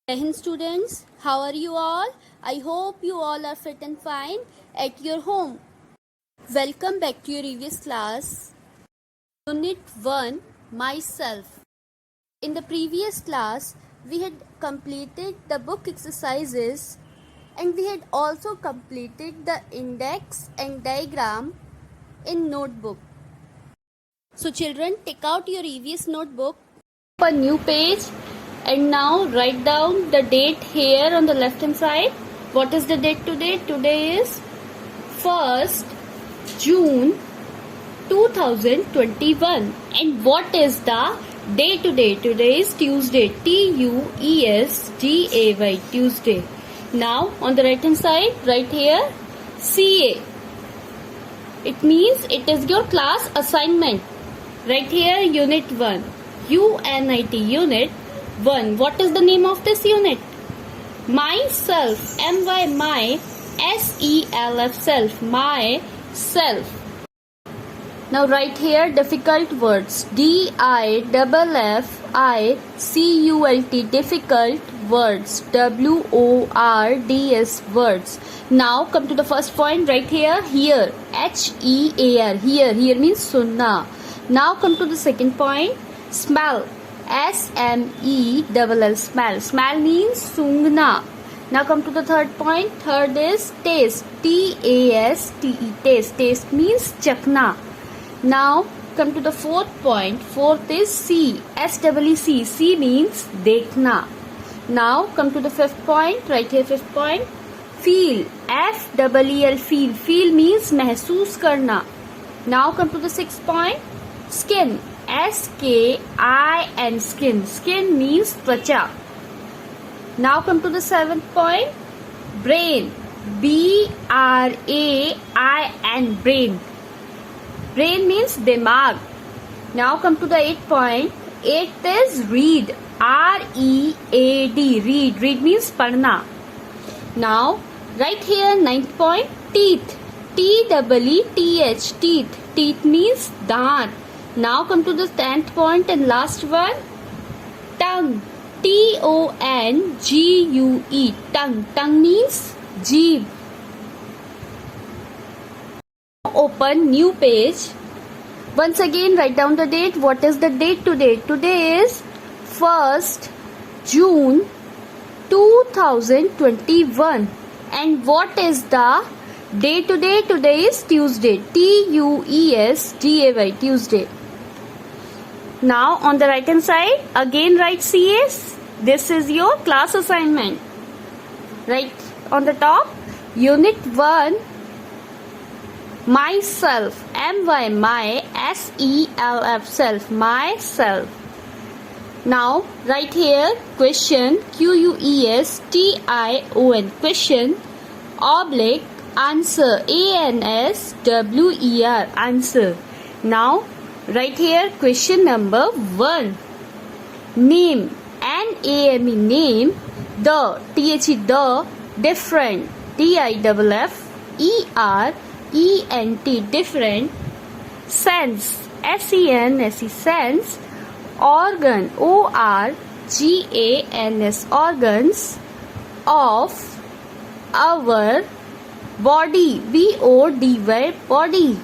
Jai Hind students, how are you all? I hope you all are fit and fine at your home. Welcome back to your previous class. Unit 1, Myself. In the previous class, we had completed the book exercises and we had also completed the index and diagram in notebook. So children, take out your previous notebook, a new page, and now write down the date here on the left hand side. What is the date today? Today is 1st June 2021. And what is the day today? Today is Tuesday. Tuesday. Tuesday. Now on the right hand side, right here, CA. It means it is your class assignment. Right here, Unit 1. UNIT, Unit 1. What is the name of this unit? Myself. M-Y, my. S-E-L-F, self. Myself. Now write here difficult words. D-I-F-F-I-C-U-L-T, difficult words. W-O-R-D-S, words. Now come to the first point right here. Here. H-E-A-R. Here. Here means sunna. Now come to the second point. Smell. S-M-E-L-L, smell. Smell means sungna. Now come to the third point. Third is taste. T-A-S-T-E, taste. Taste means chakna. Now come to the fourth point. Fourth is see. S-E-E-C. See means dekhna. Now come to the fifth point. Right here, fifth point. Feel. F-E-E-L, feel. Feel means महसूस करना. Now come to the sixth point. Skin. S-K-I-N, skin. Skin means twacha. Now come to the seventh point. Brain. B-R-A-I-N, brain. Brain means dimag. Now come to the eighth point. Eighth is read. R-E-A-D, read. Read means padna. Now right here, ninth point. Teeth. T-E-E-T-H, teeth. Teeth means dant. Now come to the 10th point and last one. Tongue. T-O-N-G-U-E, tongue. Tongue means jeeb. Open new page. Once again write down the date. What is the date today? Today is 1st June 2021. And what is the day today? Today is Tuesday. T-U-E-S-D-A-Y, Tuesday. Now on the right hand side, again write CS. This is your class assignment. Right on the top, Unit 1, Myself. M-Y, my. S-E-L-F, self. Myself. Now right here, question. Q-U-E-S-T-I-O-N, question. Oblique, answer. A-N-S-W-E-R, answer. Now right here, question number 1. Name. N-A-M-E, name. The. T-H-E, the. Different. D-I-F-F-E-R-E-N-T, different. Sense. S-E-N-S-E, sense. Organ. O-R-G-A-N-S, organs. Of. Our. Body. B-O-D-Y, body.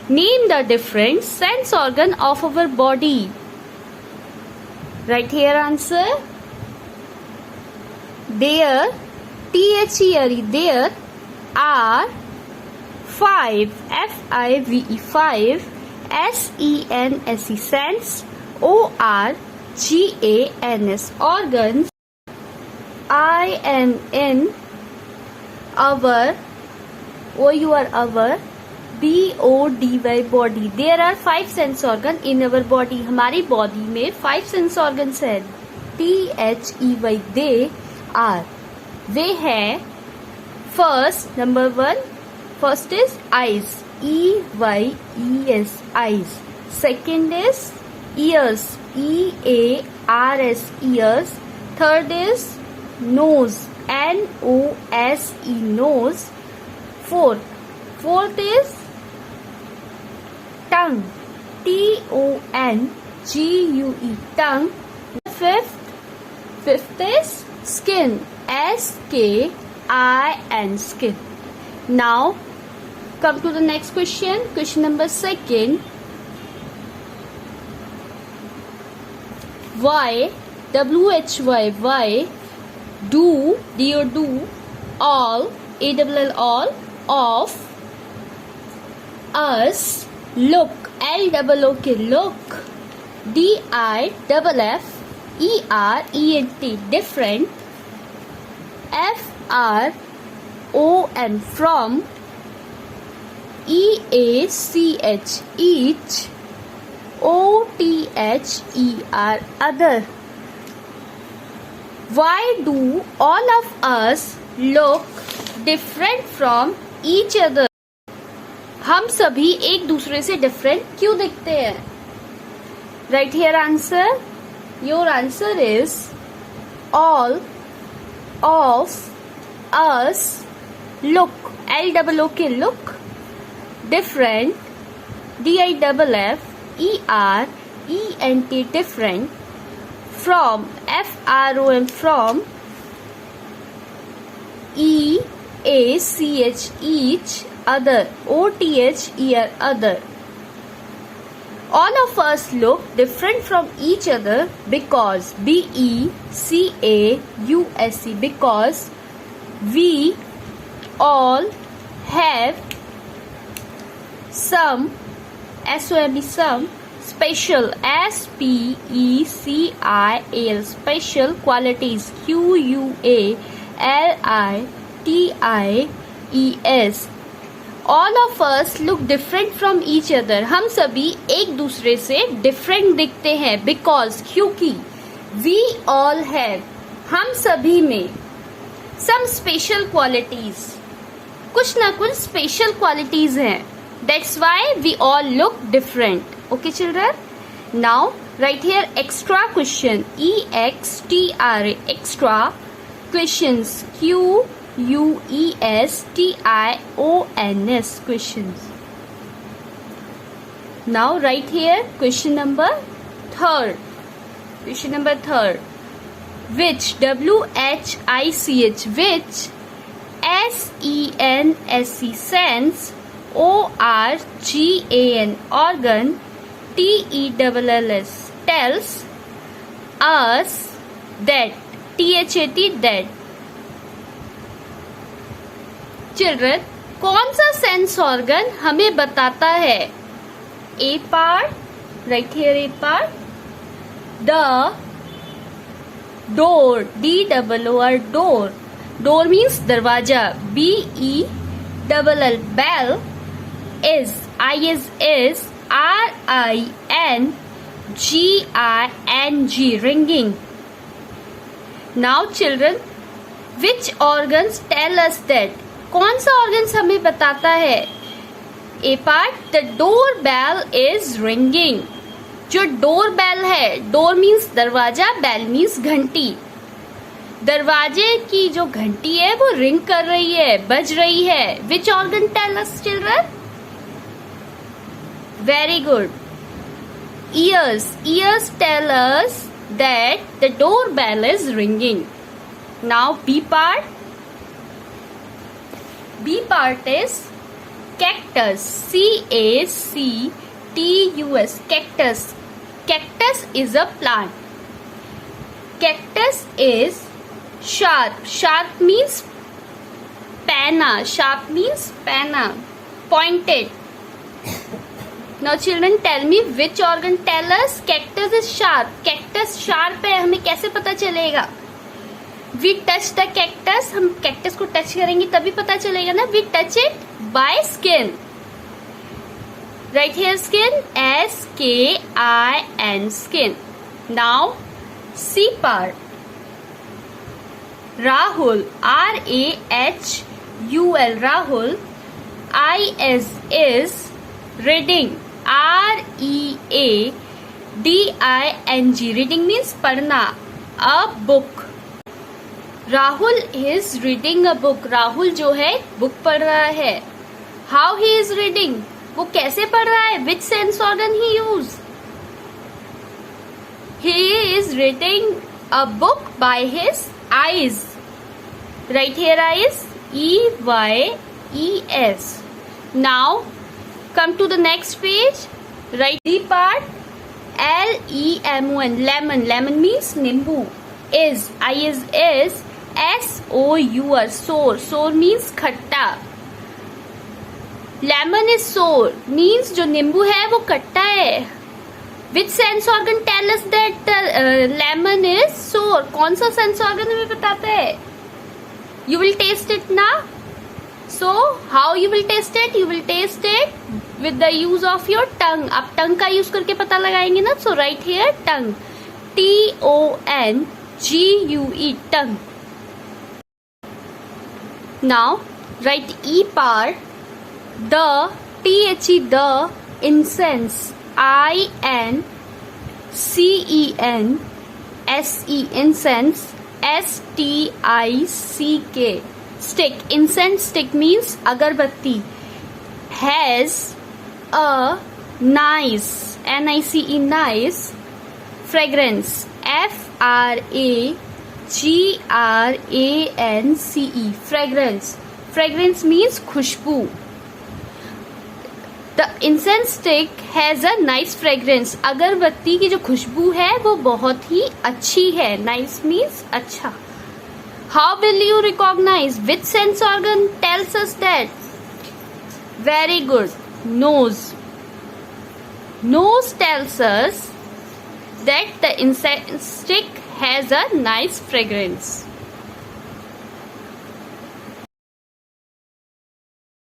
Name the different sense organ of our body. Right here answer. There. T-H-E-R-E, there are 5. F-I-V-E, 5. S-E-N-S-E, sense. O-R-G-A-N-S, organs. I-N-N, our. O-U-R, our. B-O-D-Y, body. There are 5 sense organ in our body. हमारी body में 5 sense organs है. T-H-E-Y, they are. वे हैं. First, number 1. First is eyes. E-Y-E-S, eyes. Second is ears. E-A-R-S, ears. Third is nose. N-O-S-E, nose. Fourth is tongue. T-O-N-G-U-E, tongue. Fifth Fifth is skin. SKIN, skin. Now come to the next question. Question number second. Why, WHY, why do, dear do, all, ALL, all of us look, LOOK, look, DIFFERENT, different, FROM, from, EACH, each, OTHER, other. Why do all of us look different from each other? हम सभी एक दूसरे से different क्यों दिखते हैं? Right here answer. Your answer is all of us look, LOOK, look, different, DIFFERENT, different, from, FROM, from, EACH, each, other, OTHER, other. All of us look different from each other because, BECAUSE, because we all have some, SOME, some special, SPECIAL, special qualities, QUALITIES. All of us look different from each other. हम सभी एक दूसरे से different दिखते हैं because, क्योंकि we all have, हम सभी में some special qualities, कुछ ना कुछ special qualities हैं. That's why we all look different. Okay children? Now write here extra question, EXTRA, extra questions, QUESTIONS, questions. Now write here question number third. Question number third. Which, WHICH, which, SENSE, sense, ORGAN, organ, TELLS, tells us that, THAT, that. Children, कौन सा sense organ हमें बताता है? A part, right here a part, the door, DOOR, door, door means दरवाजा, BELL, bell, is, RINGING, ringing. Now children, which organs tell us that? कौन सा organs हमें बताता है? A part, the door bell is ringing. जो door bell है, door means दरवाजा, bell means घंटी. दरवाजे की जो घंटी है वो रिंग कर रही है, बज रही है. Which organ tell us children? Very good. Ears, ears tell us that the door bell is ringing. Now B part. B part is cactus, CACTUS, cactus. Cactus is a plant. Cactus is sharp. Sharp means panna. Sharp means panna. Pointed. Now children, tell me which organ tell us cactus is sharp. Cactus sharp है, हमें कैसे पता चलेगा? We touch the cactus, हम cactus को touch करेंगे तभी पता चलेगा ना. We touch it by skin. Right here skin, SKIN, skin. Now C part. Rahul, RAHUL, Rahul. is reading, READING, reading means पढ़ना. A book. Rahul is reading a book. Rahul जो है बुक पढ़ रहा है. हाउ ही इज रीडिंग, वो कैसे पढ़ रहा है? Which sense organ he use? He is reading a book by his eyes. Write here eyes, EYES. Now come to the next page. Write the part, LEMON, lemon. Lemon means nimbu. Is, is SOUR, sour. Sour means खट्टा. Lemon is sour means जो नींबू है वो खट्टा है. Which sense organ tell us that lemon is sour? कौन सा sense organ हमें बताता है? You will taste it ना? So how you will taste it? You will taste it with the use of your tongue. आप tongue का use करके पता लगाएंगे ना? So write here tongue, TONGUE, tongue. Now write E part, the, THE, the, incense, INCENSE, incense, STICK, stick. Incense stick means agarbatti. Has a nice, NICE, nice fragrance, FRAGRANCE, fragrance. Fragrance means Khushboo. The incense stick has a nice fragrance. अगरबत्ती की जो खुशबू है वो बहुत ही अच्छी है. Nice means अच्छा. How will you recognize? Which sense organ tells us that? Very good. Nose. Nose tells us that the incense stick has a nice fragrance.